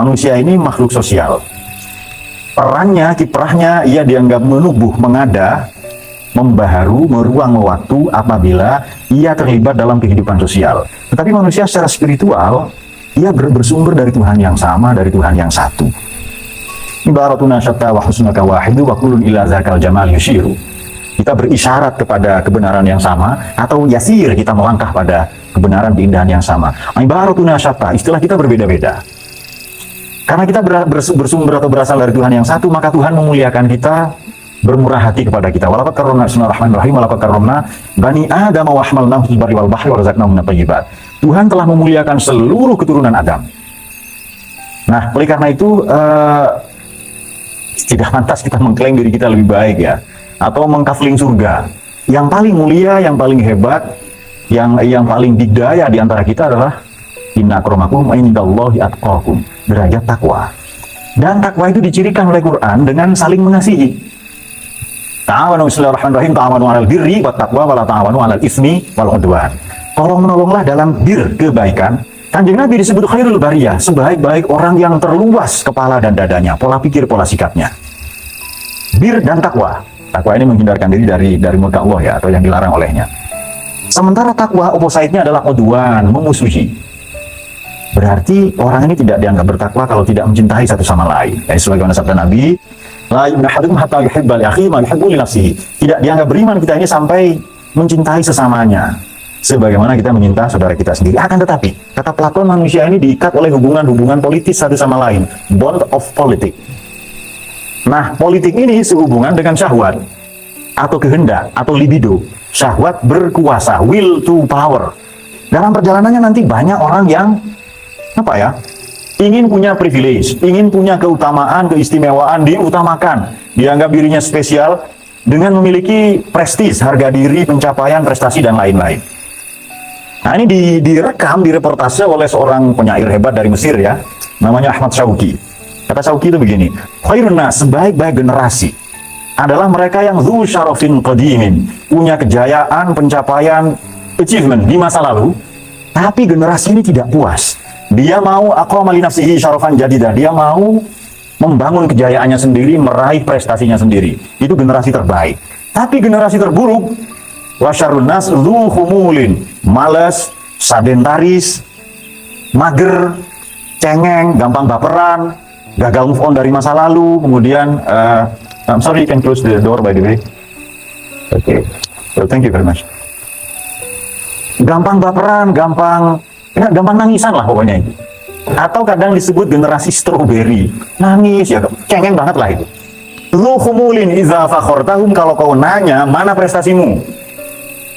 manusia ini makhluk sosial. Perannya, kiprahnya, ia dianggap menubuh, mengada, membaharu, meruang waktu apabila ia terlibat dalam kehidupan sosial. Tetapi manusia secara spiritual, ia bersumber dari Tuhan yang sama, dari Tuhan yang satu. Ibaratuna syatta wa husnaka wahidu wa kullun ila zakal jamal yushiru. Kita berisyarat kepada kebenaran yang sama, atau yasir, kita melangkah pada kebenaran keindahan yang sama. Ibaratuna syatta, istilah kita berbeda-beda. Karena kita bersumber atau berasal dari Tuhan yang satu, maka Tuhan memuliakan kita, bermurah hati kepada kita. Walaqad karramna, bismillahirrahmanirrahim, walaqad karramna bani Adam wa hamalnahum fil barri wal bahri wa razaqnahum minat thayyibat. Tuhan telah memuliakan seluruh keturunan Adam. Nah, oleh karena itu tidak pantas kita mengklaim diri kita lebih baik ya, atau mengkafling surga. Yang paling mulia, yang paling hebat, yang paling didaya di antara kita adalah inna akramakum indallahi atqakum, derajat takwa. Dan takwa itu dicirikan oleh Quran dengan saling mengasihi. Ta'awanu bismillahirrahmanirrahim, ta'awanu 'alal birri wat taqwa wa la ta'awanu 'alal ismi wal 'udwan. Tolong menolonglah dalam bir, kebaikan. Kanjeng Nabi disebut khairul bariyah, sebaik-baik orang yang terluas kepala dan dadanya, pola pikir, pola sikapnya. Bir dan takwa. Takwa ini menghindarkan diri dari murka Allah ya, atau yang dilarang olehnya. Sementara takwa opposite-nya adalah udwan, memusuhi. Berarti orang ini tidak dianggap bertakwa kalau tidak mencintai satu sama lain. Jadi sebagaimana sabda Nabi, la yu'minu ahadukum hatta yuhibba li akhihi ma yuhibbu li nafsihi. Tidak dianggap beriman kita ini sampai mencintai sesamanya sebagaimana kita menyinta saudara kita sendiri. Akan tetapi, kata Platon, manusia ini diikat oleh hubungan-hubungan politis satu sama lain, bond of politik. Nah, politik ini sehubungan dengan syahwat atau kehendak atau libido. Syahwat berkuasa, will to power. Dalam perjalanannya nanti banyak orang yang ingin punya privilege, ingin punya keutamaan, keistimewaan, diutamakan, dianggap dirinya spesial dengan memiliki prestis, harga diri, pencapaian, prestasi, dan lain-lain. Nah, ini direkam, direportase oleh seorang penyair hebat dari Mesir ya, namanya Ahmad Shawqi. Kata Shawqi itu begini, khairun nas, sebaik-baik generasi adalah mereka yang dzu syarafin qadimin, punya kejayaan, pencapaian, achievement di masa lalu, tapi generasi ini tidak puas. Dia mau aqama li nafsihi syarafan jadidah, dia mau membangun kejayaannya sendiri, meraih prestasinya sendiri. Itu generasi terbaik. Tapi generasi terburuk, wasyarrun nas dzu khumulin, malas, sedentaris, mager, cengeng, gampang baperan, gagal move on dari masa lalu, kemudian I'm sorry, you can close the door by the way. Okay, so thank you very much. Gampang baperan, gampang nangisan lah pokoknya itu. Atau kadang disebut generasi strawberry, nangis ya, cengeng banget lah itu. Lu khumulin iza fakhortahum, kalau kau nanya mana prestasimu,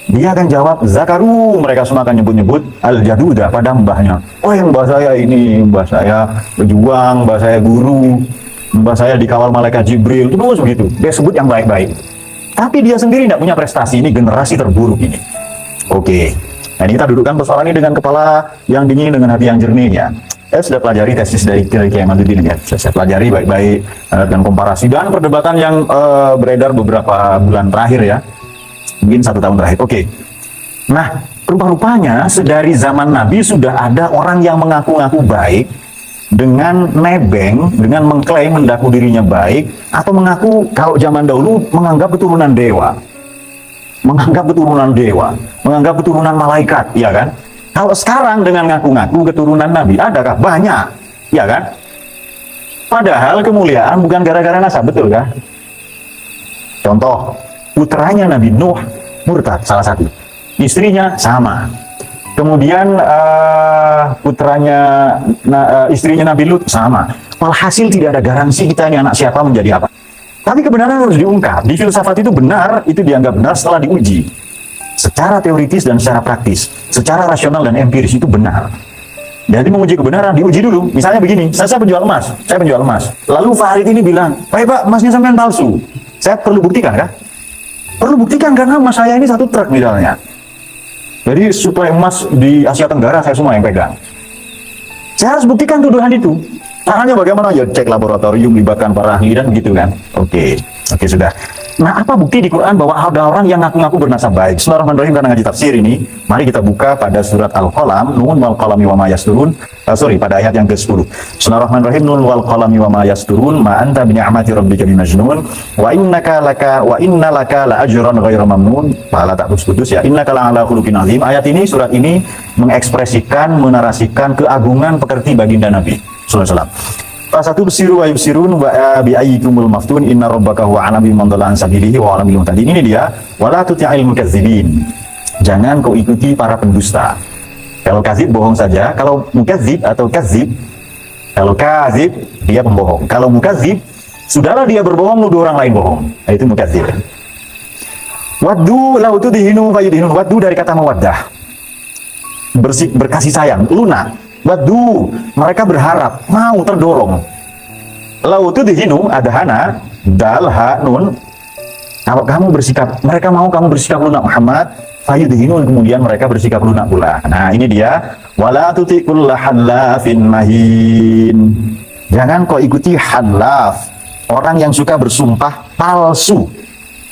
dia akan jawab zakaru, mereka semua akan nyebut-nyebut al-jaduda pada mbahnya. Oh, yang mbah saya ini, mbah saya pejuang, mbah saya guru, mbah saya dikawal malaikat Jibril, terus begitu. Dia sebut yang baik-baik. Tapi dia sendiri tidak punya prestasi, ini generasi terburuk ini. Oke. Nah, ini kita dudukkan persoalan ini dengan kepala yang dingin, dengan hati yang jernih ya. Saya sudah pelajari tesis dari Kiai Imaduddin ya. Saya pelajari baik-baik dan komparasi dan perdebatan yang beredar beberapa bulan terakhir ya. Mungkin 1 tahun terakhir. Oke. Nah, rupa-rupanya sedari zaman Nabi sudah ada orang yang mengaku-ngaku baik dengan nebeng, dengan mengklaim mendaku dirinya baik, atau mengaku kalau zaman dahulu menganggap keturunan dewa. Menganggap keturunan malaikat, ya kan? Kalau sekarang dengan ngaku-ngaku keturunan Nabi, adakah? Banyak, ya kan? Padahal kemuliaan bukan gara-gara nasab, betul kan? Contoh, putranya Nabi Nuh murtad, salah satu. Istrinya sama. Kemudian istrinya Nabi Lut sama. Walhasil tidak ada garansi kita ini anak siapa menjadi apa. Tapi kebenaran harus diungkap. Di filsafat itu benar, itu dianggap benar setelah diuji. Secara teoritis dan secara praktis, secara rasional dan empiris itu benar. Jadi menguji kebenaran, diuji dulu. Misalnya begini, saya penjual emas, Lalu Farid ini bilang, Pak, emasnya sampean palsu. Saya perlu buktikan kan? Perlu buktikan karena emas saya ini 1 truk misalnya. Jadi suplai emas di Asia Tenggara saya semua yang pegang. Saya harus buktikan tuduhan itu. Caranya bagaimana? Ya cek laboratorium, libatkan para ahli dan begitu kan. Oke, sudah. Nah, apa bukti di Quran bahwa ada orang yang ngaku-ngaku bernasab baik? Bismillahirrahmanirrahim, karena ngaji tafsir ini, mari kita buka pada surat Al-Qalam, Nun wal qalami wa ma yasturun. Pada ayat yang ke-10. Bismillahirrahmanirrahim, Nun wal qalami wa ma yasturun, ma anta bi ni'mati rabbika bimajnun, wa inna laka la ajran ghairu mamnun. Pahala tak putus ya. Innaka la ala khuluqin azim. Ayat ini, surat ini mengekspresikan, menarasikan keagungan pekerti baginda Nabi sallallahu alaihi wasallam. Satu bersiru wa yusirun wa bi ayyikumul maftun inna rabbaka huwa alam biman dhalla an sabilihi wa alam bil muhtadin. Ini dia, wala tuti'il mukazzibin. Jangan kau ikuti para pendusta. Kalau kazib bohong saja, kalau mukazzib atau kazib, kalau kazib dia pembohong. Kalau mukazzib, sudahlah dia berbohong nuduh orang lain bohong. Nah, itu mukazzib. Waddu lau tudhinu fayudhinun. Waddu dari kata mawaddah. Berkasih sayang, lunak. Wadu, mereka berharap, mau terdorong. Lau itu dihinu, ada hana, dal, ha, nun. Kalau kamu bersikap, mereka mau kamu bersikap lunak Muhammad, fayu dihinu, kemudian mereka bersikap lunak pula. Nah, ini dia. Wala tuti'kulla hallafin mahin. Jangan kau ikuti hallaf, orang yang suka bersumpah palsu.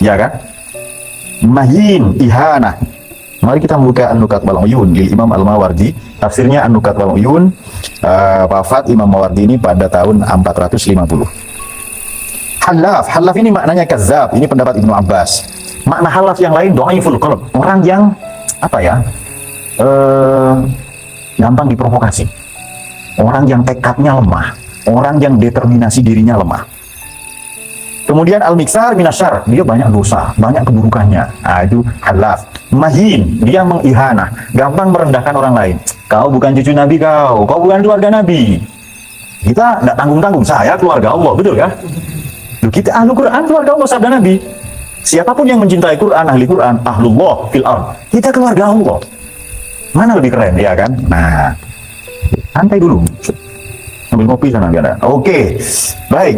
Ya kan? Mahin, ihana. Mari kita membuka An-Nukat wal Uyun di Imam Al-Mawardi. Tafsirnya An-Nukat wal Uyun, wafat Imam Mawardi ini pada tahun 450. Halaf ini maknanya kazab. Ini pendapat Ibnu Abbas. Makna halaf yang lain dhaiful qalb, orang yang apa ya? Gampang diprovokasi. Orang yang tekadnya lemah, orang yang determinasi dirinya lemah. Kemudian al-miksar minasyar, dia banyak dosa, banyak keburukannya. Nah, itu halaf. Mahin, dia mengihanah, gampang merendahkan orang lain. Kau bukan cucu Nabi, kau bukan keluarga Nabi. Kita tidak tanggung-tanggung, saya keluarga Allah, betul ya? Kita ahlu Quran, keluarga Allah, sabda Nabi. Siapapun yang mencintai Quran, ahli Quran, ahlullah fil ard, kita keluarga Allah. Mana lebih keren, ya kan? Nah, santai dulu. Ambil kopi sana, gak ada. Oke, baik.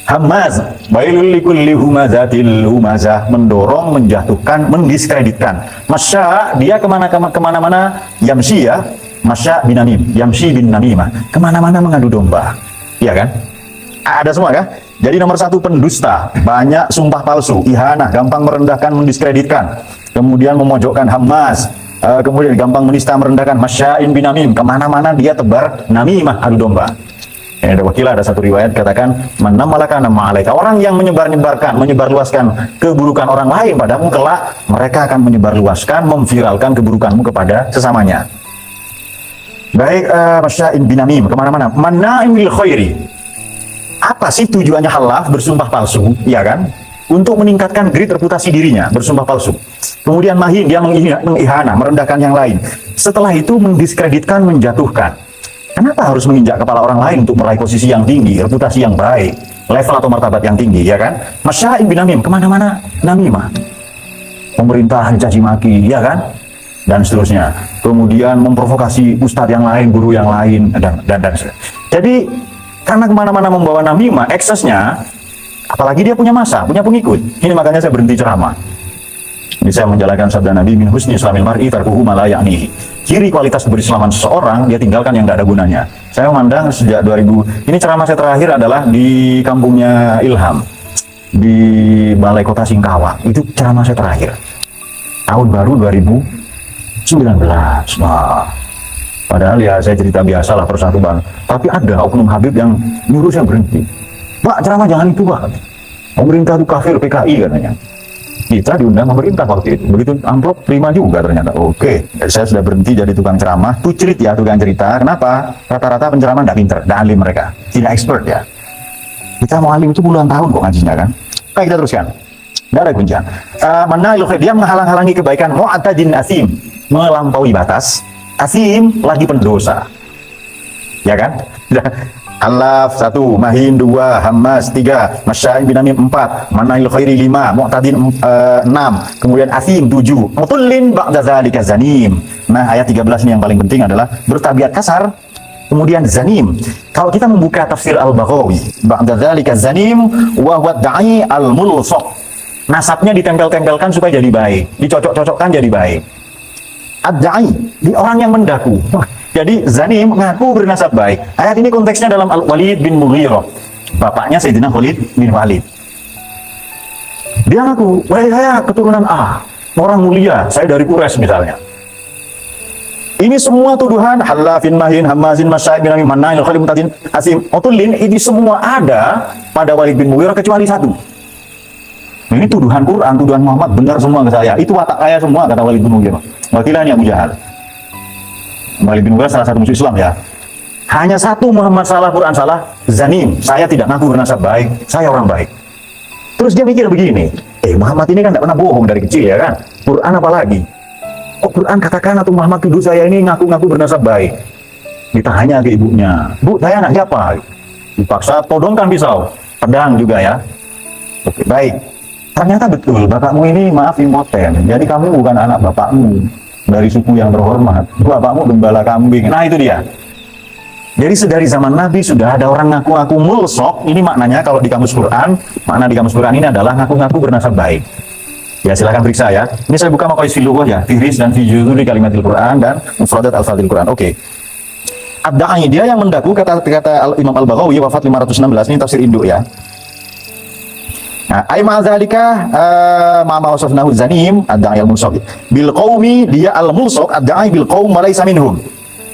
Hamaz, bailul likulli humazatil humazah, mendorong, menjatuhkan, mendiskreditkan. Masya, dia kemana-mana, yamsi ya, masya bin namim, yamsi bin namimah, kemana-mana mengadu domba, ya kan? Ada semua kan? Jadi nomor satu pendusta, banyak sumpah palsu, ihanah, gampang merendahkan, mendiskreditkan, kemudian memojokkan. Hamaz, kemudian gampang menista, merendahkan. Masya'in bin namim, kemana-mana dia tebar namimah, adu domba. Ini ada wakilah, ada satu riwayat katakan, manamalakan nama alaika, orang yang menyebarluaskan keburukan orang lain padamu, kelak mereka akan menyebarluaskan, memviralkan keburukanmu kepada sesamanya. Baik, masya'in bin namim, kemana-mana. Manna'im bil khairi. Apa sih tujuannya halaf, bersumpah palsu, ya kan? Untuk meningkatkan grade reputasi dirinya, bersumpah palsu. Kemudian mahin, dia mengihanah, merendahkan yang lain. Setelah itu mendiskreditkan, menjatuhkan. Kenapa harus menginjak kepala orang lain untuk meraih posisi yang tinggi, reputasi yang baik, level atau martabat yang tinggi, ya kan? Masya'in bin namim, kemana-mana namimah. Pemerintah dicaci maki, ya kan? Dan seterusnya. Kemudian memprovokasi ustadz yang lain, guru yang lain, dan seterusnya. Jadi, karena kemana-mana membawa namimah, eksesnya, apalagi dia punya masa, punya pengikut. Ini makanya saya berhenti ceramah. Ini saya menjalankan sabda Nabi, min husni islamil mar'i tarkuhu ma la ya'nihi. Ciri kualitas berislaman seseorang, dia tinggalkan yang tidak ada gunanya. Saya memandang sejak 2000, ini ceramah saya terakhir adalah di kampungnya Ilham, di Balai Kota Singkawang. Itu ceramah saya terakhir. Tahun baru 2019. Nah, padahal ya saya cerita biasa lah persatu bang. Tapi ada oknum Habib yang nyuruh saya berhenti. Pak, ceramah jangan itu pak. Pemerintah itu kafir, PKI katanya. Kita diundang pemerintah waktu itu. Begitu amplop terima juga ternyata. Oke, saya sudah berhenti jadi tukang ceramah. Tucerit ya tukang cerita. Kenapa? Rata-rata penceramah tidak pinter, tidak alim mereka, tidak expert ya. Kita mau alim itu puluhan tahun kok ngajinya kan. Baik, kita teruskan. Tidak ada kuncian. Mana dia menghalang-halangi kebaikan. Mu'tadin asim, melampaui batas. Asim lagi pendosa. Ya kan? Alaf 1, Mahin 2, Hamaz 3, Masya'in bin Namim 4, Mana'il Khairi 5, Mu'tadin 6, kemudian Asim 7, Mutullin ba'da dzalika zanim. Nah, ayat 13 ini yang paling penting adalah bertabiat kasar, kemudian zanim. Kalau kita membuka tafsir Al-Baghawi, ba'da dzalika zanim wa huwa da'i al-mulsaq. Nasabnya ditempel-tempelkan supaya jadi baik, dicocok-cocokkan jadi baik. Ad-da'i, orang yang mendaku. Jadi zanim mengaku bernasab baik. Ayat ini konteksnya dalam Al-Walid bin Mughirah, bapaknya Sayyidina Khalid bin Walid. Dia ngaku, wah saya keturunan A, orang mulia, saya dari Quraisy misalnya. Ini semua tuduhan halafin mahin hamazin masyaib bin mannail khalim mutadin asim utulin, ini semua ada pada Walid bin Mughirah kecuali satu. Ini tuduhan Quran, tuduhan Muhammad benar semua ke saya. Itu watak kaya semua kata Walid bin Mughirah. Wakilannya Abu Jahal. Walid bin Mughirah salah satu musuh Islam ya. Hanya satu Muhammad salah, Quran salah, zanim. Saya tidak ngaku bernasab baik, saya orang baik. Terus dia mikir begini, Muhammad ini kan tidak pernah bohong dari kecil ya kan? Quran apalagi? Kok Quran katakan atau Muhammad tuduh saya ini ngaku-ngaku bernasab baik? Ditanya ke ibunya, Bu, saya anak siapa? Dipaksa todongkan pisau, pedang juga ya. Oke, baik. Ternyata betul, bapakmu ini maaf impoten. Jadi kamu bukan anak bapakmu dari suku yang terhormat. Bapakmu gembala kambing. Nah itu dia. Jadi sedari zaman Nabi sudah ada orang ngaku-ngaku mulsok. Ini maknanya kalau di kamus Quran, makna di kamus Quran ini adalah ngaku-ngaku bernasab baik. Ya silahkan periksa ya. Ini saya buka maqais fil lughah ya, firis dan fi juzuli kalimatil Quran dan mufradat al-fadil Quran. Oke. Ad-da'i, dia yang mendaku, kata Imam Al-Baghawi wafat 516, ini tafsir induk ya. Nah, ai ma'zalika ma wasafnahu zanim ad-da'i al-mulsaq. Bil qaumi, dia al-mulsaq ad-da'i bil qaum wa laysa minhum.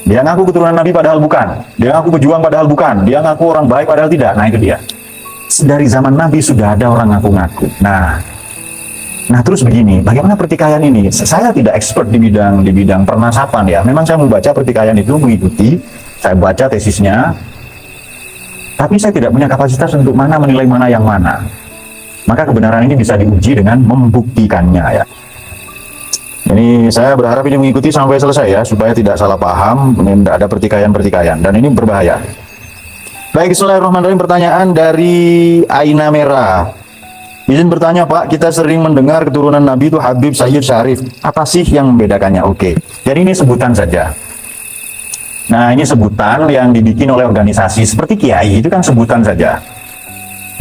Dia ngaku keturunan Nabi padahal bukan. Dia ngaku pejuang padahal bukan. Dia ngaku orang baik padahal tidak. Nah, itu dia. Dari zaman Nabi sudah ada orang ngaku-ngaku. Nah, terus begini, bagaimana pertikaian ini? Saya tidak expert di bidang pernasapan ya. Memang saya membaca pertikaian itu, mengikuti, saya baca tesisnya. Tapi saya tidak punya kapasitas untuk menilai mana yang mana. Maka kebenaran ini bisa diuji dengan membuktikannya ya. Ini saya berharap ini mengikuti sampai selesai ya, supaya tidak salah paham, tidak ada pertikaian-pertikaian, dan ini berbahaya. Baik, bismillahirrahmanirrahim. Pertanyaan dari Aina Merah. Izin bertanya Pak, kita sering mendengar keturunan Nabi itu Habib, Sayyid, Syarif. Apa sih yang membedakannya? Oke, jadi ini sebutan saja. Nah, ini sebutan yang dibikin oleh organisasi seperti Kiai, itu kan sebutan saja.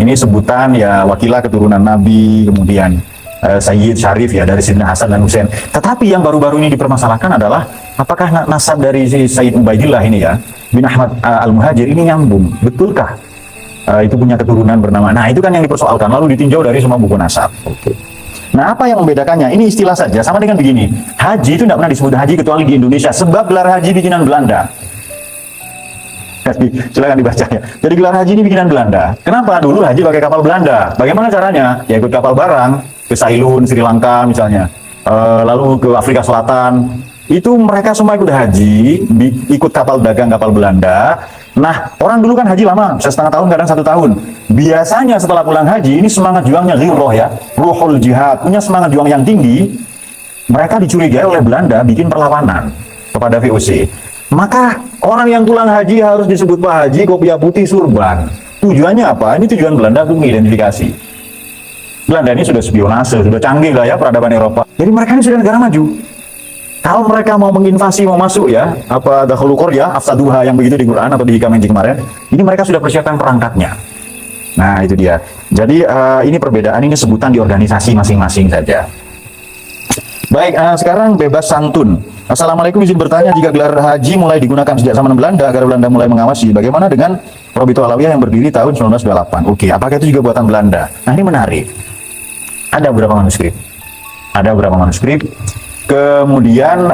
Ini sebutan ya wakilah keturunan Nabi, kemudian Sayyid, Syarif ya dari Sayyidina Hasan dan Husain. Tetapi yang baru-baru ini dipermasalahkan adalah apakah nasab dari si Sayyid Ubaidillah ini ya bin Ahmad Al-Muhajir ini nyambung? Betulkah itu punya keturunan bernama? Nah, itu kan yang dipersoalkan, lalu ditinjau dari semua buku nasab. Oke. Nah, apa yang membedakannya? Ini istilah saja, sama dengan begini. Haji itu tidak pernah disebut haji kecuali di Indonesia, sebab gelar haji bikinan Belanda. Silakan dibaca ya. Jadi gelar haji ini bikinan Belanda. Kenapa? Dulu haji pakai kapal Belanda. Bagaimana caranya? Ya ikut kapal barang ke Ceylon, Sri Lanka misalnya, lalu ke Afrika Selatan. Itu mereka semua ikut haji, ikut kapal dagang kapal Belanda. Nah, orang dulu kan haji lama, bisa setengah tahun, kadang 1 tahun. Biasanya setelah pulang haji, ini semangat juangnya ghirrah ya, ruhul jihad, punya semangat juang yang tinggi. Mereka dicurigai oleh Belanda bikin perlawanan kepada VOC. Maka orang yang pulang haji harus disebut Pak Haji, kopiah putih, surban. Tujuannya apa? Ini tujuan Belanda untuk mengidentifikasi. Belanda ini sudah spionase, sudah canggih lah ya peradaban Eropa. Jadi mereka ini sudah negara maju. Kalau mereka mau menginvasi, mau masuk ya, apa dahulu Korea, afsaduha yang begitu di Quran atau di Hikam yang kemarin, ini mereka sudah persiapkan perangkatnya. Nah, itu dia. Jadi ini perbedaan, ini sebutan di organisasi masing-masing saja. Baik, sekarang bebas santun. Assalamualaikum, izin bertanya, jika gelar haji mulai digunakan sejak zaman Belanda agar Belanda mulai mengawasi, bagaimana dengan Robito Alawiyah yang berdiri tahun 1928? Oke, apakah itu juga buatan Belanda? Nah, ini menarik. Ada beberapa manuskrip. Kemudian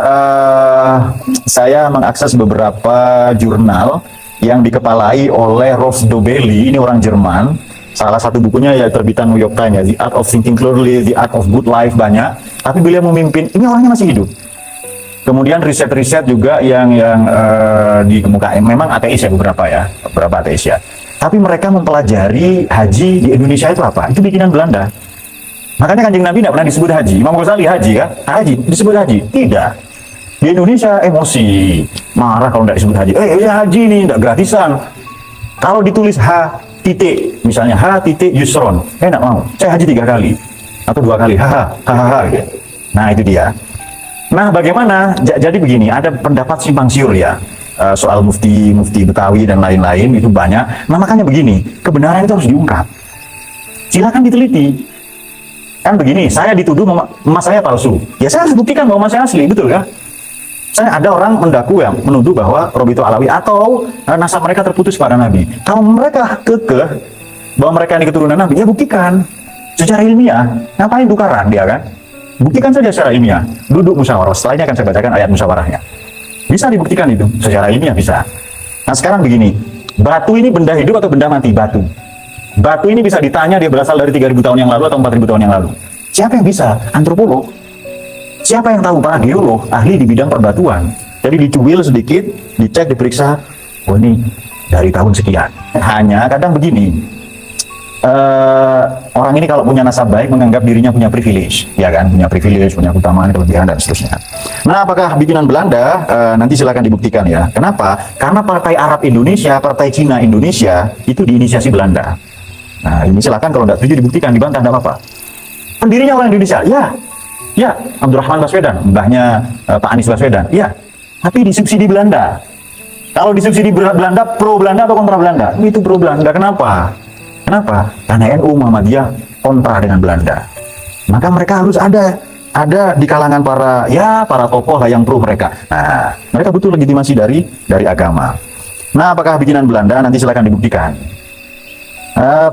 saya mengakses beberapa jurnal yang dikepalai oleh Rolf Dobelli, ini orang Jerman. Salah satu bukunya ya terbitan New York Times ya, The Art of Thinking Clearly, The Art of Good Life, banyak. Tapi beliau memimpin, ini orangnya masih hidup. Kemudian riset-riset juga yang dikemukakan, memang ateis ya beberapa ateis ya. Tapi mereka mempelajari haji di Indonesia itu apa? Itu bikinan Belanda. Makanya Kanjeng Nabi tidak pernah disebut haji. Imam Ghazali haji kan? Haji, disebut haji? Tidak. Di Indonesia emosi, marah kalau tidak disebut haji. Ya haji ini tidak gratisan. Kalau ditulis H titik, misalnya H titik Yusron, tidak mau. Saya haji 3 kali atau 2 kali, hahaha. Gitu. Nah itu dia. Nah bagaimana? Jadi begini, ada pendapat simpang siur ya. Soal mufti Betawi dan lain-lain itu banyak. Nah makanya begini, kebenaran itu harus diungkap. Silakan diteliti. Kan begini, saya dituduh emas saya palsu. Ya saya harus buktikan bahwa emas saya asli, betul kan? Saya ada orang mendaku yang menuduh bahwa Robito Alawi atau nasab mereka terputus pada Nabi. Kalau mereka kekeh bahwa mereka ini keturunan Nabi, ya buktikan. Secara ilmiah, ngapain tukaran dia kan? Buktikan saja secara ilmiah. Duduk musyawarah. Setelah ini akan saya bacakan ayat musyawarahnya. Bisa dibuktikan itu. Secara ilmiah bisa. Nah sekarang begini. Batu ini benda hidup atau benda mati? Batu. Batu ini bisa ditanya dia berasal dari 3.000 tahun yang lalu atau 4.000 tahun yang lalu. Siapa yang bisa? Antropolog. Siapa yang tahu? Para geolog, ahli di bidang perbatuan. Jadi dicuil sedikit, dicek, diperiksa. Oh ini dari tahun sekian. Hanya kadang begini. Orang ini kalau punya nasab baik menganggap dirinya punya privilege, ya kan, punya privilege, punya keutamaan, kelebihan dan seterusnya. Nah, apakah bikinan Belanda? Nanti silakan dibuktikan ya. Kenapa? Karena Partai Arab Indonesia, Partai Cina Indonesia itu diinisiasi Belanda. Nah, ini silakan kalau tidak setuju dibuktikan, dibantah, tidak apa-apa. Pendirinya orang Indonesia, ya, Abdurrahman Baswedan, mbahnya Pak Anies Baswedan, ya. Tapi disubsidi Belanda. Kalau disubsidi Belanda, pro Belanda atau kontra Belanda? Itu pro Belanda. Kenapa? Karena NU Muhammadiyah kontra dengan Belanda. Maka mereka harus ada di kalangan para tokoh lah yang pro mereka. Nah, mereka butuh legitimasi dari agama. Nah, apakah bikinan Belanda? Nanti silakan dibuktikan.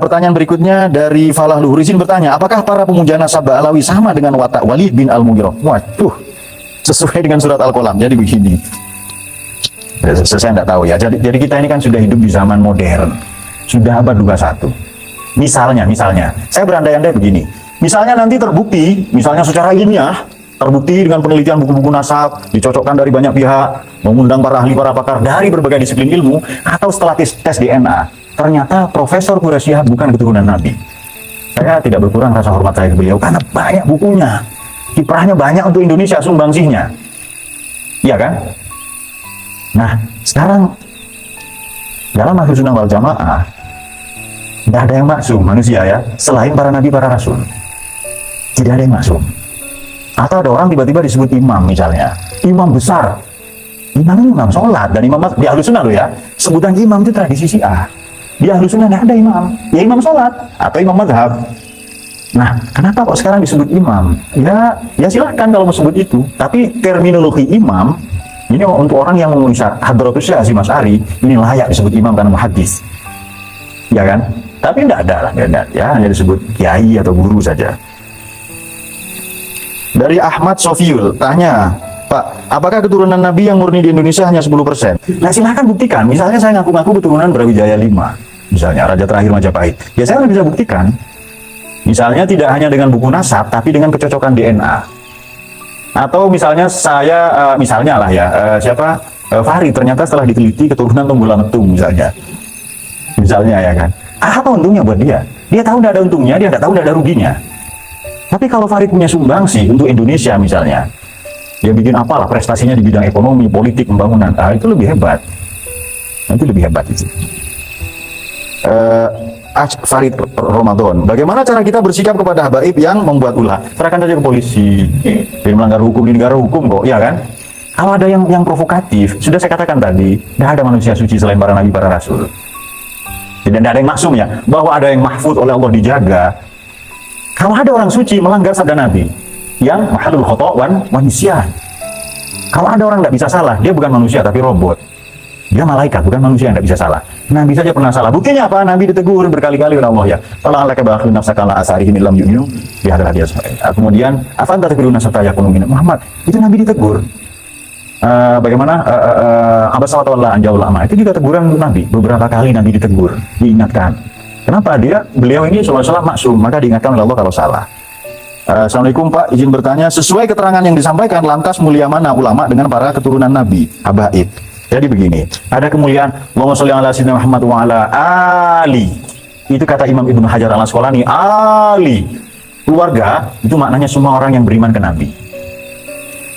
Pertanyaan berikutnya dari Falah Luhurizin bertanya, apakah para pemuja nasab Alawi sama dengan watak Walid bin Al-Mughirah? Waduh, sesuai dengan surat Al-Qalam. Jadi begini. Saya tidak tahu ya. Jadi kita ini kan sudah hidup di zaman modern. Sudah abad 21. Misalnya, saya berandai-andai begini. Misalnya nanti terbukti, misalnya secara ilmiah, terbukti dengan penelitian buku-buku nasab, dicocokkan dari banyak pihak, mengundang para ahli, para pakar dari berbagai disiplin ilmu, atau setelah tes DNA, ternyata Profesor Quraisy Shihab bukan keturunan Nabi. Saya tidak berkurang rasa hormat saya ke beliau, karena banyak bukunya, kiprahnya banyak untuk Indonesia, sumbangsihnya. Iya kan? Nah, sekarang dalam Ahlus Sunnah wal Jamaah, tidak ada yang maksum manusia ya, selain para nabi, para rasul. Tidak ada yang maksum. Atau ada orang tiba-tiba disebut imam misalnya, imam besar. Imam ini imam sholat, dan imam di Ahlus Sunnah loh ya. Sebutan imam itu tradisi Syiah. Di Ahlus Sunnah tidak ada imam, ya imam sholat atau imam madhab. Nah, kenapa kok sekarang disebut imam? Ya silahkan kalau mau sebut itu. Tapi terminologi imam ini untuk orang yang menulis Hadratus Syekh Hasyim Asy'ari, ini layak disebut imam karena muhaddis. Ya kan? Tapi tidak ada lah, ya, hanya disebut kiai atau guru saja. Dari Ahmad Sofiul tanya, Pak, apakah keturunan Nabi yang murni di Indonesia hanya 10%? Nah, silahkan buktikan. Misalnya saya ngaku-ngaku keturunan Brawijaya 5, misalnya Raja Terakhir Majapahit. Ya saya bisa buktikan. Misalnya tidak hanya dengan buku nasab, tapi dengan kecocokan DNA. Atau misalnya saya, misalnya lah ya, Fahri ternyata setelah diteliti keturunan Tonggola Metung misalnya. Misalnya ya kan. Apa untungnya buat dia? Dia tahu tidak ada untungnya, dia tidak tahu tidak ada ruginya. Tapi kalau Farid punya sumbangsi untuk Indonesia misalnya, dia bikin apalah prestasinya di bidang ekonomi, politik, pembangunan, itu lebih hebat. Nanti lebih hebat itu. Farid Ramadan, bagaimana cara kita bersikap kepada habaib yang membuat ulah? Serahkan saja ke polisi. Dia melanggar hukum di negara hukum kok, ya kan? Kalau ada yang provokatif, sudah saya katakan tadi, tidak ada manusia suci selain para nabi, para rasul. Dan tidak ada yang maksum ya, bahwa ada yang mahfud oleh Allah dijaga. Kalau ada orang suci melanggar sabda Nabi, yang mahadul khoto' wan nisyan. Kalau ada orang tidak bisa salah, dia bukan manusia tapi robot. Dia malaikat, bukan manusia yang tidak bisa salah. Nabi saja pernah salah. Buktinya apa? Nabi ditegur berkali-kali oleh Allah ya. Fala alaka ba'khun nafsaka la asarihim illam yu'minu bi hadzal hadis. Kemudian afan tatakbiruna hatta yakunu min Muhammad. Itu Nabi ditegur. Bagaimana abasa wa tawalla an ja'al ama, itu juga teguran untuk Nabi. Beberapa kali Nabi ditegur, diingatkan. Kenapa? Beliau ini salah maksum, maka diingatkan oleh Allah kalau salah. Assalamualaikum Pak, izin bertanya, sesuai keterangan yang disampaikan, lantas mulia mana ulama dengan para keturunan Nabi, habaib? Jadi begini, ada kemuliaan Allahumma sholli ala sayyidina Muhammad wa ala ali. Itu kata Imam Ibnu Hajar Al-Asqalani, ali. Keluarga itu maknanya semua orang yang beriman ke Nabi.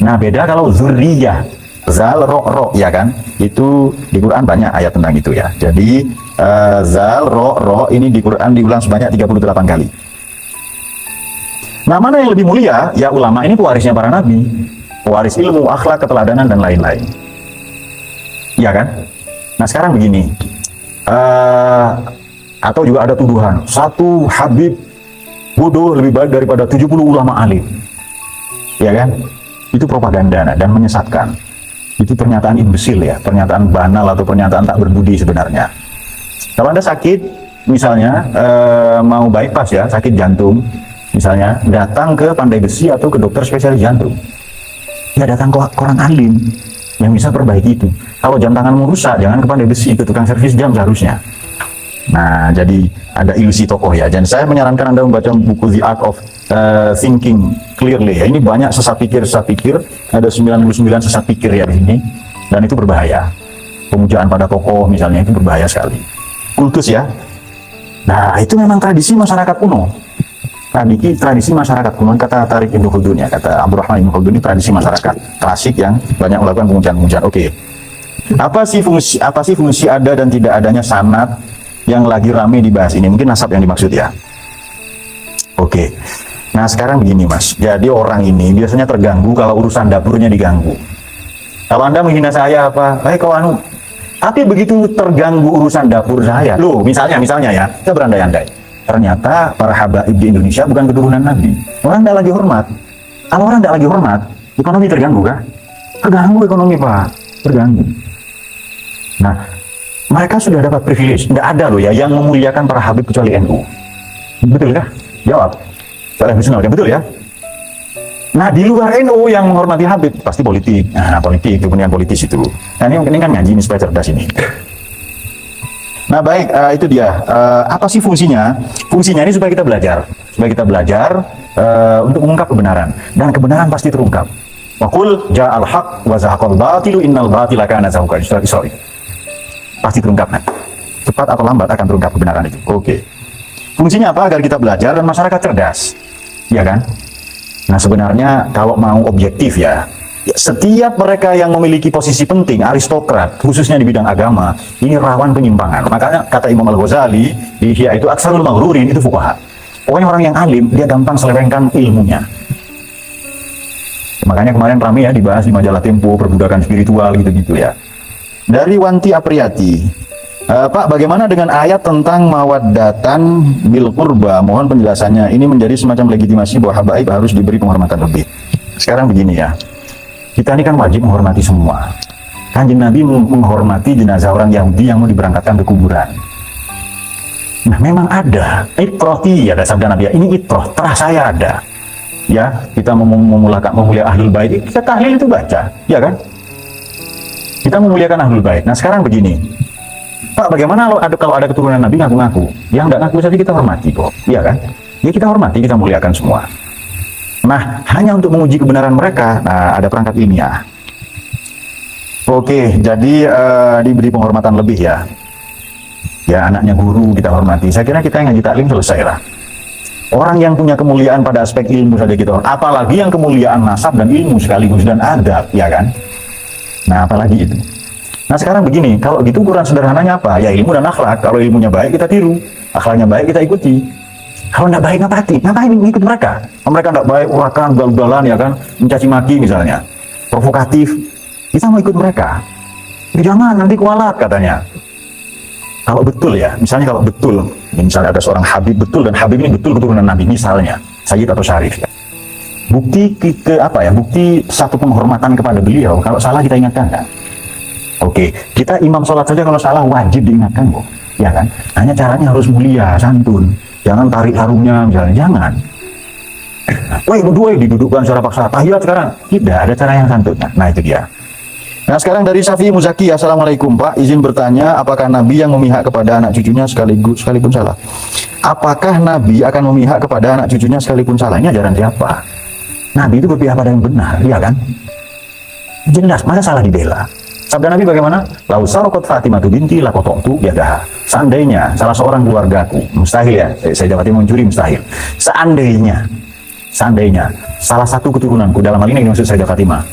Nah, beda kalau zuriyah, zal, ro, ya kan? Itu di Quran banyak ayat tentang itu ya. Jadi zal, ro ini di Quran diulang sebanyak 38 kali. Nah, mana yang lebih mulia? Ya ulama ini pewarisnya para nabi, pewaris ilmu, akhlak, keteladanan dan lain-lain. Ya kan? Nah, sekarang begini. Atau juga ada tuduhan, satu habib bodoh lebih baik daripada 70 ulama alim. Ya kan? Itu propaganda dan menyesatkan. Itu pernyataan imbesil ya, pernyataan banal atau pernyataan tak berbudi sebenarnya. Kalau Anda sakit, misalnya mau bypass ya, sakit jantung, misalnya datang ke Pandai Besi atau ke dokter spesialis jantung, ya datang ke orang alim yang bisa perbaiki itu. Kalau jam tanganmu rusak, jangan ke Pandai Besi, ke tukang servis jam seharusnya. Nah, jadi ada ilusi tokoh ya. Dan saya menyarankan Anda membaca buku The Art of Thinking Clearly ya. Ini banyak sesat pikir, ada 99 sesat pikir ya di sini, dan itu berbahaya. Pemujaan pada tokoh misalnya itu berbahaya sekali. Kultus ya. Nah, itu memang tradisi masyarakat kuno. Tradisi masyarakat kuno, kata Tariq Ibnu Khaldun ya, kata Abdurrahman Ibnu Khaldun, ini tradisi masyarakat klasik yang banyak melakukan pemujaan-pemujaan. Oke. Apa sih fungsi ada dan tidak adanya sanad yang lagi rame dibahas ini? Mungkin nasab yang dimaksud ya. Oke. Nah, sekarang begini Mas. Jadi orang ini biasanya terganggu kalau urusan dapurnya diganggu. Kalau Anda menghina saya apa? Kau anu. Tapi begitu terganggu urusan dapur saya, loh misalnya ya, kita berandai-andai. Ternyata para habaib di Indonesia bukan keturunan Nabi. Orang tidak lagi hormat. Kalau orang tidak lagi hormat, ekonomi terganggu kan? Terganggu ekonomi Pak, terganggu. Nah, mereka sudah dapat privilege. Tidak ada loh ya yang memuliakan para habib kecuali NU. Betul kah? Jawab. Soalnya personal, betul ya? Nah, di luar NU yang menghormati habib pasti politik. Nah, politik, kepentingan politis itu. Nah, ini kan ngaji ini supaya cerdas ini. Nah, baik, itu dia. Apa sih fungsinya? Fungsinya ini supaya kita belajar. Untuk mengungkap kebenaran. Dan kebenaran pasti terungkap. Wa qul ja'al haq wa zahaqal batilu innal batila kana zahuqa. Sorry. Pasti terungkap. Nah. Cepat atau lambat akan terungkap kebenaran itu. Oke. Fungsinya apa? Agar kita belajar dan masyarakat cerdas. Iya kan? Nah, sebenarnya kalau mau objektif ya, setiap mereka yang memiliki posisi penting, aristokrat, khususnya di bidang agama, ini rawan penyimpangan. Makanya kata Imam Al-Ghazali, di Ihya itu aksarul maghrurin itu fuqaha. Pokoknya orang yang alim, dia gampang selewengkan ilmunya. Makanya kemarin ramai ya dibahas di majalah Tempo, perbudakan spiritual gitu-gitu ya. Dari Wanti Apriyati, Pak, bagaimana dengan ayat tentang mawaddatan bil qurba? Mohon penjelasannya. Ini menjadi semacam legitimasi bahwa habaib harus diberi penghormatan lebih. Sekarang begini ya, kita ini kan wajib menghormati semua. Kanjeng Nabi menghormati jenazah orang Yahudi yang mau diberangkatkan ke kuburan. Nah, memang ada itrohti ya, ada sabda Nabi ya. Ini itroh, terah saya ada. Ya, kita memuliakan ahlul bait, kita tahlil itu baca, ya kan? Kita memuliakan ahlul bait. Nah, sekarang begini. Pak, bagaimana kalau ada keturunan Nabi ngaku-ngaku? Yang nggak ngaku saja kita hormati kok, iya kan? Ya kita hormati, kita muliakan semua. Nah, hanya untuk menguji kebenaran mereka, nah, ada perangkat ilmiah. Oke, jadi diberi penghormatan lebih ya. Ya, anaknya guru kita hormati. Saya kira kita yang ngaji taklim selesai lah. Orang yang punya kemuliaan pada aspek ilmu saja kita hormati. Apalagi yang kemuliaan nasab dan ilmu sekaligus dan adab, ya kan? Nah, apalagi itu. Nah, sekarang begini, kalau gitu ukuran sederhananya apa? Ya ilmu dan akhlak. Kalau ilmunya baik kita tiru, akhlaknya baik kita ikuti. Kalau tidak baik ngapain ikut mereka? Mereka tidak baik, urakan, gal-galan ya kan, mencaci maki misalnya, provokatif. Kita mau ikut mereka. Jangan, nanti kualat katanya. Kalau betul ya, misalnya kalau betul, misalnya ada seorang habib betul dan habib ini betul keturunan Nabi misalnya, Sayyid atau Syarif ya. Bukti bukti satu penghormatan kepada beliau. Kalau salah kita ingatkan kan? Oke, kita imam sholat saja kalau salah wajib diingatkan kok, ya kan? Hanya caranya harus mulia, santun, jangan tarik harumnya misalnya, jangan. Woi berdua didudukkan secara paksa, tahiyat sekarang, tidak ada cara yang santun. Nah itu dia. Nah sekarang dari Syafi Muzaki, Assalamualaikum Pak, izin bertanya, apakah Nabi yang memihak kepada anak cucunya sekalipun salah? Apakah Nabi akan memihak kepada anak cucunya sekalipun salah? Ini ajaran siapa? Nabi itu berpihak pada yang benar, ya kan? Jelas, masa salah dibela? Sabda Nabi bagaimana? Lau sarqat Fatimatu binti laqata'tu yadaha. Seandainya salah seorang keluargaku, mustahil ya, saya dapati mencuri mustahil. Seandainya salah satu keturunanku, dalam hal ini maksud Sayyidah Fatimah,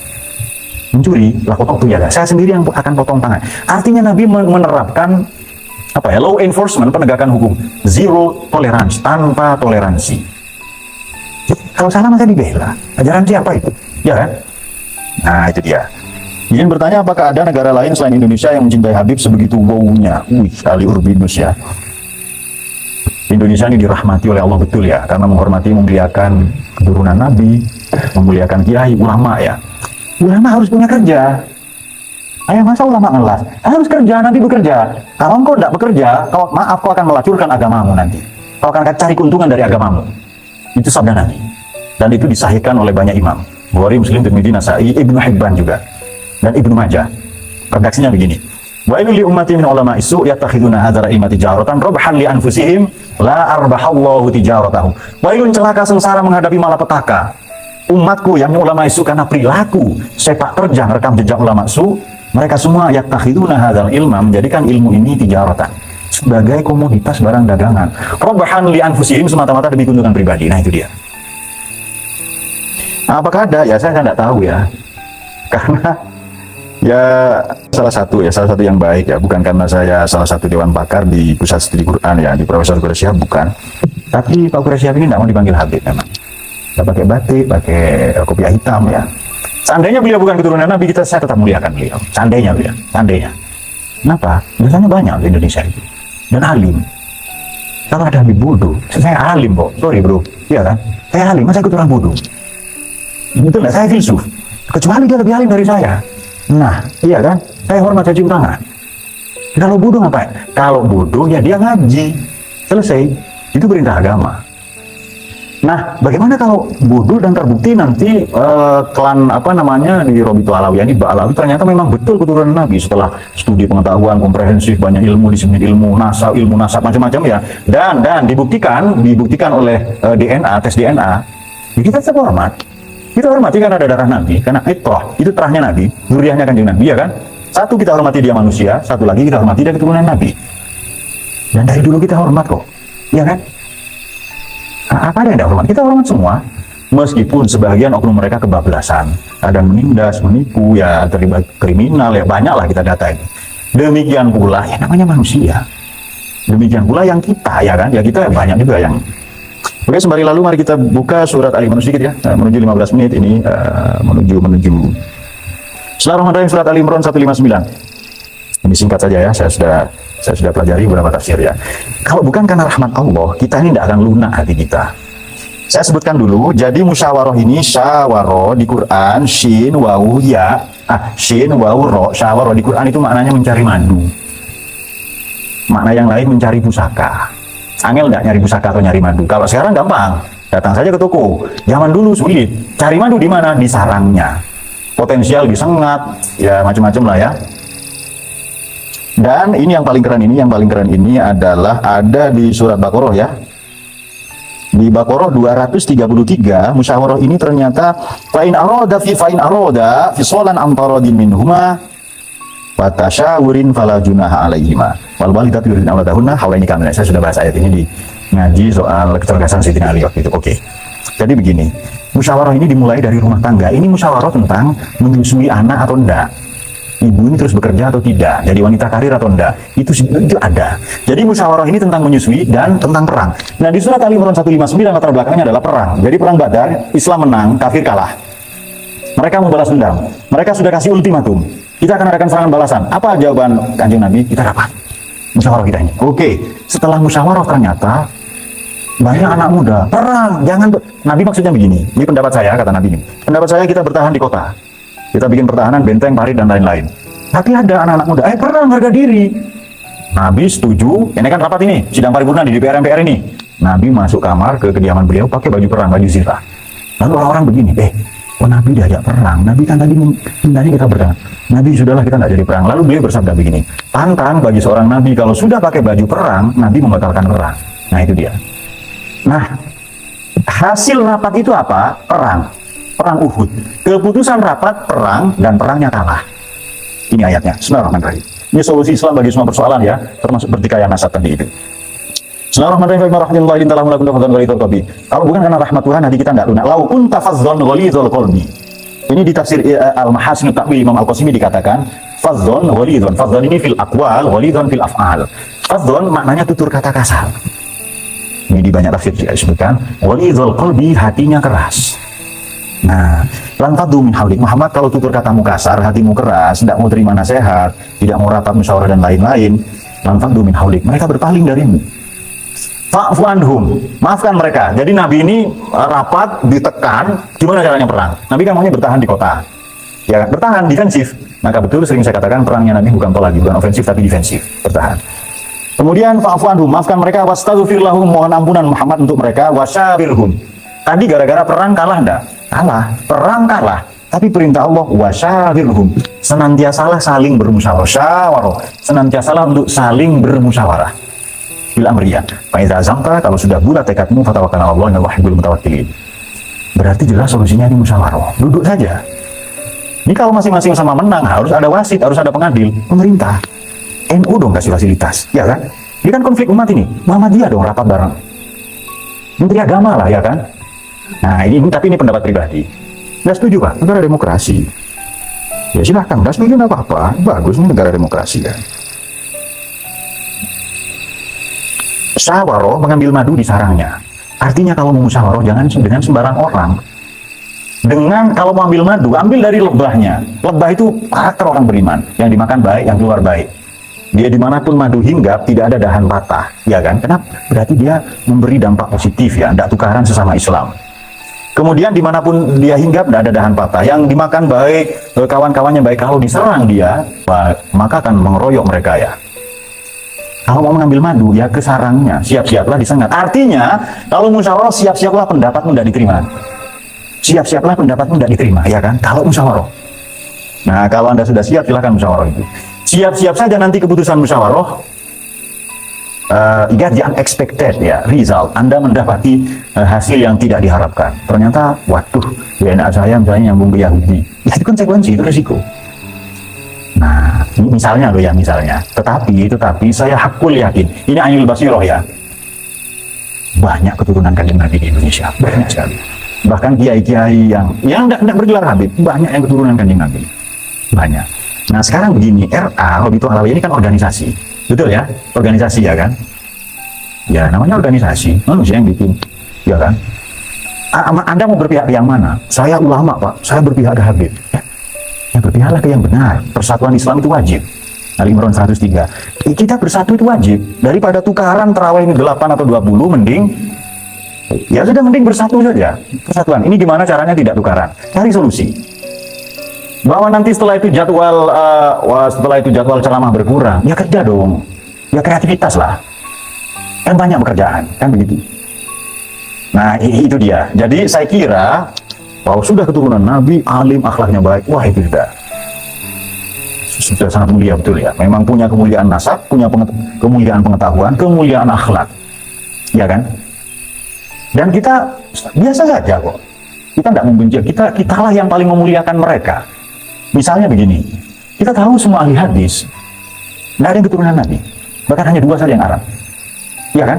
mencuri, laqata'tu yadaha. Saya sendiri yang akan potong tangan. Artinya Nabi menerapkan law enforcement, penegakan hukum, zero tolerance, tanpa toleransi. Kalau salah masa dibela. Ajaran siapa itu? Ya kan? Nah, itu dia. Izin bertanya, apakah ada negara lain selain Indonesia yang mencintai Habib sebegitu wow-nya? Ali Urbinus ya. Indonesia ini dirahmati oleh Allah betul ya, karena menghormati, memuliakan keturunan Nabi, memuliakan kiai, ulama ya. Ulama harus punya kerja. Ayah, masa ulama ngelas? Harus kerja, nanti bekerja. Kalau engkau tidak bekerja, kau akan melacurkan agamamu nanti. Kau akan cari keuntungan dari agamamu. Itu sabda Nabi. Dan itu disahihkan oleh banyak imam. Bukhari, Muslim, Tirmidzi, Nasa'i, Ibnu Hibban juga. Dan Ibnu Majah. Redaksinya begini. Wa li ummati min ulama isu yattakhiduna hadzal ilma tijaratan rabhan li anfusihim la arbahallahu tijaratahum. Wailun, celaka sengsara menghadapi malapetaka umatku yang ulama isu karena perilaku sepak terjang rekam jejak ulama isu. Mereka semua yattakhiduna hadzal ilma, menjadikan ilmu ini tijaratan, sebagai komoditas barang dagangan. Rabhan li anfusihim, semata-mata demi keuntungan pribadi. Nah, itu dia. Nah, apakah ada? Ya, saya tidak tahu ya. Karena ya salah satu yang baik ya, bukan karena saya salah satu dewan pakar di pusat studi Quran ya, di Profesor Quraisyah, bukan. Tapi Pak Quraisyah ini tidak mau dipanggil Habib memang. Tidak pakai batik, pakai kopiah hitam ya. Seandainya beliau bukan keturunan Nabi, saya tetap muliakan beliau. Seandainya. Kenapa? Biasanya banyak di Indonesia itu. Dan alim. Kalau ada Habib bodoh, saya alim kok. Sorry bro, iya kan? Saya alim, masa ikut orang bodoh? Betul nggak? Saya filsuf. Kecuali dia lebih alim dari saya. Nah, iya kan? Saya hormat caci tangan. Kalau bodoh ngapain? Kalau bodoh ya dia ngaji. Selesai. Itu perintah agama. Nah, bagaimana kalau bodoh dan terbukti nanti klan di Robito Alawiyah ini, Ba'alawi, ternyata memang betul keturunan Nabi setelah studi pengetahuan komprehensif, banyak ilmu, disiplin ilmu nasab macam-macam ya. Dan dibuktikan oleh DNA, tes DNA. Ya kita tetap hormat. Kita hormati karena ada darah Nabi, karena itu terahnya Nabi, zuriyahnya Kanjeng Nabi ya kan. Satu, kita hormati dia manusia, satu lagi kita hormati dia keturunan Nabi. Dan dari dulu kita hormat kok, ya kan? Nah, apa ada yang tidak hormat? Kita hormat semua, meskipun sebagian oknum mereka kebablasan, ada menindas, menipu, ya terlibat kriminal, ya banyaklah kita data ini. Demikian pula ya namanya manusia. Demikian pula yang kita, ya kan? Ya kita banyak juga yang. Oke, sembari lalu mari kita buka surat Ali Imran sedikit ya, menuju 15 menit ini, menuju. Bismillahirrahmanirrahim, surat Ali Imran 159. Ini singkat saja ya, saya sudah pelajari beberapa tafsir ya. Kalau bukan karena rahmat Allah, kita ini tidak akan lunak hati kita. Saya sebutkan dulu, jadi musyawarah ini, syawarah di Quran, shin, wawu, ya, shin, wawu, ro, syawarah di Quran itu maknanya mencari madu. Makna yang lain mencari pusaka. Angel nggak nyari pusaka atau nyari madu? Kalau sekarang gampang, datang saja ke toko. Zaman dulu sulit, cari madu di mana? Di sarangnya. Potensial disengat, ya macam-macam lah ya. Dan ini yang paling keren ini adalah ada di surat Baqarah ya. Di Baqarah 233, musyawarah ini ternyata fa'in aroda fisolan antaradin minhuma wa tasyawurin fala junaha alaihima wal walidatu yuridna auladahunna haulaini kamilain. Saya sudah bahas ayat ini di ngaji soal kecerdasan Sayyidina Ali waktu itu. Oke. Jadi begini, musyawarah ini dimulai dari rumah tangga. Ini musyawarah tentang menyusui anak atau enggak. Ibu ini terus bekerja atau tidak, jadi wanita karir atau enggak, itu ada. Jadi musyawarah ini tentang menyusui dan tentang perang. Nah, di surat Ali Imran 159 latar belakangnya adalah perang. Jadi perang Badar, Islam menang, kafir kalah. Mereka mau balas dendam. Mereka sudah kasih ultimatum. Kita akan adakan serangan balasan. Apa jawaban Kanjeng Nabi? Kita rapat. Musyawarah kita ini. Oke, setelah musyawarah ternyata banyak anak muda, perang, jangan Nabi maksudnya begini. Ini pendapat saya, kata Nabi ini. Pendapat saya kita bertahan di kota. Kita bikin pertahanan, benteng, parit, dan lain-lain. Tapi ada anak-anak muda, perang harga diri. Nabi setuju, ini kan rapat ini, sidang paripurna di DPR MPR ini. Nabi masuk kamar ke kediaman beliau pakai baju perang, baju zirah. Lalu orang-orang begini, Nabi diajak perang, Nabi kan tadi mintanya kita berperang. Nabi sudahlah kita nggak jadi perang. Lalu beliau bersabda begini, pantang bagi seorang Nabi kalau sudah pakai baju perang, Nabi membatalkan perang. Nah itu dia. Nah, hasil rapat itu apa? Perang Uhud. Keputusan rapat perang dan perangnya kalah. Ini ayatnya. Bismillahirrahmanirrahim. Ini solusi Islam bagi semua persoalan ya, termasuk pertikaian nasab tadi itu. Bismillahirrahmanirrahim. Kalau bukan karena rahmat Tuhan, hati kita tidak lunak. Lau kunta fazzon ghalidhul qalbi. Ini di tafsir Al-Mahasin Ta'wil Imam Al-Qasimi dikatakan fazzon ghalidhun. Fazzon ini fil aqwal, ghalidhun fil af'al. Fazzon maknanya tutur kata kasar. Ini di banyak tafsir juga disebutkan ghalidhul qalbi, hatinya keras. Nah, lantadu min haulik Muhammad, kalau tutur katamu kasar, hatimu keras, tidak mau terima nasihat, tidak mau rapat musyawarah dan lain-lain, lantadu min haulik, mereka berpaling darimu. Fa'fu anhum, maafkan mereka. Jadi Nabi ini rapat, ditekan, gimana caranya perang? Nabi kan maunya bertahan di kota. Ya, bertahan defensif. Maka betul sering saya katakan perangnya Nabi bukan tolak, bukan ofensif tapi defensif, bertahan. Kemudian fa'fu anhum, maafkan mereka, wastaghfir lahum, mohon ampunan Muhammad untuk mereka, wasyawirhum. Tadi gara-gara perang kalah enggak? Kalah, perang kalah. Tapi perintah Allah wasyawirhum, senantiasalah saling bermusyawarah, senantiasalah untuk saling bermusyawarah. Bil amriyah. Fa idza azamta, kalau sudah bulat tekadmu, fatawakkal 'ala Allah, innahu yuhibbul mutawakkilin. Berarti jelas solusinya ini musyawarah. Duduk saja. Ini kalau masing-masing sama menang, harus ada wasit, harus ada pengadil, pemerintah. NU dong kasih fasilitas, ya kan? Ini kan konflik umat ini. Muhammadiyah dong rapat bareng. Menteri Agama lah, ya kan? Nah ini tapi ini pendapat pribadi. Nggak setuju Pak, negara demokrasi. Ya silahkan, nggak setuju nggak apa-apa. Bagus ini negara demokrasi kan. Musyawarah mengambil madu di sarangnya. Artinya kalau mau musyawarah jangan dengan sembarang orang. Dengan kalau mau ambil madu, ambil dari lebahnya. Lebah itu karakter orang beriman. Yang dimakan baik, yang keluar baik. Dia dimanapun madu hinggap, tidak ada dahan patah, ya kan? Kenapa? Berarti dia memberi dampak positif ya, tidak tukaran sesama Islam. Kemudian dimanapun dia hinggap, tidak ada dahan patah. Yang dimakan baik, kawan-kawannya baik. Kalau diserang dia, maka akan mengeroyok mereka ya. Kalau mau mengambil madu, ya ke sarangnya, siap-siaplah disengat. Artinya, kalau musyawarah, siap-siaplah pendapatmu tidak diterima. Siap-siaplah pendapatmu tidak diterima, ya kan? Kalau musyawarah. Nah, kalau Anda sudah siap, silahkan musyawarah itu. Siap-siap saja nanti keputusan musyawarah, get the unexpected ya, result. Anda mendapati hasil yang tidak diharapkan. Ternyata, waduh, DNA saya misalnya nyambung ke Yahudi. Ya, itu konsekuensi, itu risiko. Nah, ini misalnya loh ya, misalnya. Tetapi saya hakul yakin, ini ainul basiroh ya. Banyak keturunan Kanjeng Nabi di Indonesia, banyak sekali. Bahkan kiai-kiai yang tidak bergelar Habib, banyak yang keturunan Kanjeng Nabi. Banyak. Nah sekarang begini, RA, Robitul Alawi ini kan organisasi, betul ya? Organisasi ya kan? Ya namanya organisasi, manusia yang bikin, ya kan? Anda mau berpihak ke yang mana? Saya ulama Pak, saya berpihak ke Habib. Ya berpihaklah ke yang benar, persatuan Islam itu wajib. Ali Imran 103, kita bersatu itu wajib. Daripada tukaran terawih 8 atau 20, mending, ya sudah mending bersatu saja. Persatuan, ini gimana caranya tidak tukaran? Cari solusi. Bahwa nanti setelah itu jadwal ceramah berkurang, ya kerja dong, ya kreativitas lah, kan banyak pekerjaan, kan begitu. Nah itu dia. Jadi saya kira bahwa sudah keturunan Nabi, alim, akhlaknya baik, wah itu sudah sangat mulia betul ya. Memang punya kemuliaan nasab, punya kemuliaan pengetahuan, kemuliaan akhlak, ya kan? Dan kita biasa saja kok. Kita tidak membenci, kitalah yang paling memuliakan mereka. Misalnya begini, kita tahu semua ahli hadis, nggak ada yang keturunan Nabi, bahkan hanya 2 saja yang Arab, ya kan?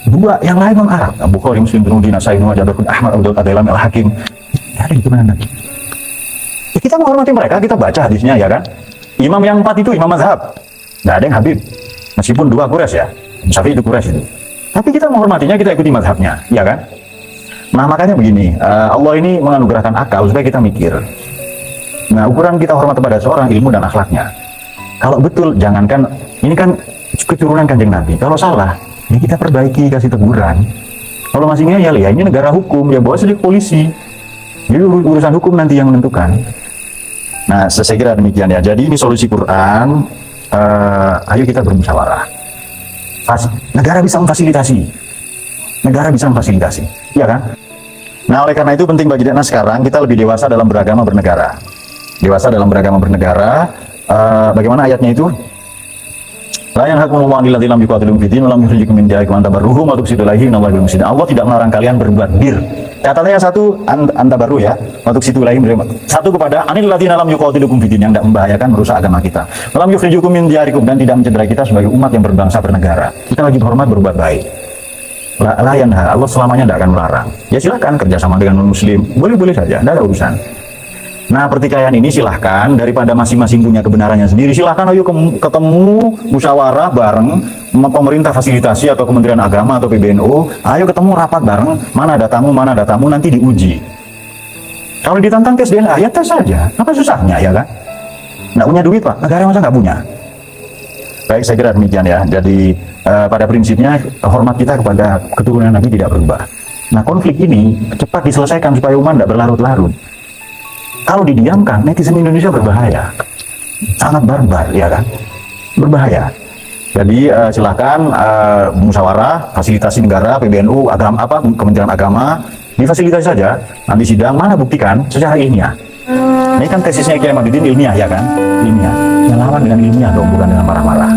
2, yang lain non Arab. Bukhari, Muslim, Tirmidzi, Nasai, Ibnu Majah, Ahmad, Abu Daud, Ad-Dailami, Al-Hakim, nggak ada yang keturunan Nabi. Ya, kita menghormati mereka, kita baca hadisnya, ya kan? Imam yang 4 itu imam mazhab, nggak ada yang Habib, meskipun 2 Quraisy ya, Syafi'i itu Quraisy itu. Tapi kita menghormatinya, kita ikuti mazhabnya, ya kan? Nah makanya begini, Allah ini menganugerahkan akal supaya kita mikir. Nah ukuran kita hormat kepada seorang ilmu dan akhlaknya. Kalau betul, jangankan, ini kan keturunan Kanjeng Nabi. Kalau salah, ya kita perbaiki, kasih teguran. Kalau masih ngeyel, ya ini negara hukum, ya bawa saja ke polisi. Jadi urusan hukum nanti yang menentukan. Nah saya kira demikian ya. Jadi ini solusi Quran, ayo kita bermusyawarah. Negara bisa memfasilitasi. Negara bisa memfasilitasi, ya kan? Nah oleh karena itu penting bagi kita sekarang kita lebih dewasa dalam beragama bernegara. Dewasa dalam beragama bernegara. Bagaimana ayatnya itu? La yanhakumullahu 'anil ladzina lam yuqatilukum fid din wa lam yukhrijukum min diyarikum an tabarruhum wa tuqsitu ilaihim innallaha yuhibbul muqsitin. Allah tidak melarang kalian berbuat bir. Catatannya satu antabaru ya, wa tuqsitu ilaihim. Satu kepada anil ladzina lam yuqatilukum fid din, yang tidak membahayakan merusak agama kita. Wa lam yukhrijukum min diyarikum, dan tidak mencederai kita sebagai umat yang berbangsa bernegara. Kita wajib hormat, berbuat baik. La yanha, Allah selamanya tidak akan melarang. Ya silahkan kerjasama dengan non-muslim, boleh-boleh saja, tidak ada urusan. Nah pertikaian ini silahkan, daripada masing-masing punya kebenarannya sendiri, silahkan ayo ketemu, musyawarah bareng, pemerintah fasilitasi atau Kementerian Agama atau PBNU, ayo ketemu rapat bareng, mana ada tamu, nanti diuji. Kalau ditantang tes DNA, ya tes saja, apa susahnya ya kan? Nggak punya duit Pak, negara masa nggak punya? Baik, saya kira demikian ya. Jadi pada prinsipnya hormat kita kepada keturunan Nabi tidak berubah. Nah konflik ini cepat diselesaikan supaya umat tidak berlarut-larut. Kalau didiamkan, netizen Indonesia berbahaya. sangat barbar, ya kan? Berbahaya. Jadi silakan musyawarah, fasilitasi negara, PBNU, agama apa, Kementerian Agama, difasilitasi saja. Nanti sidang mana buktikan secara ilmiah. Ini kan tesisnya Kiai Mahyudin ilmiah, ya kan? Ilmiah. Yang lawan dengan ilmiah dong, bukan dengan marah-marah.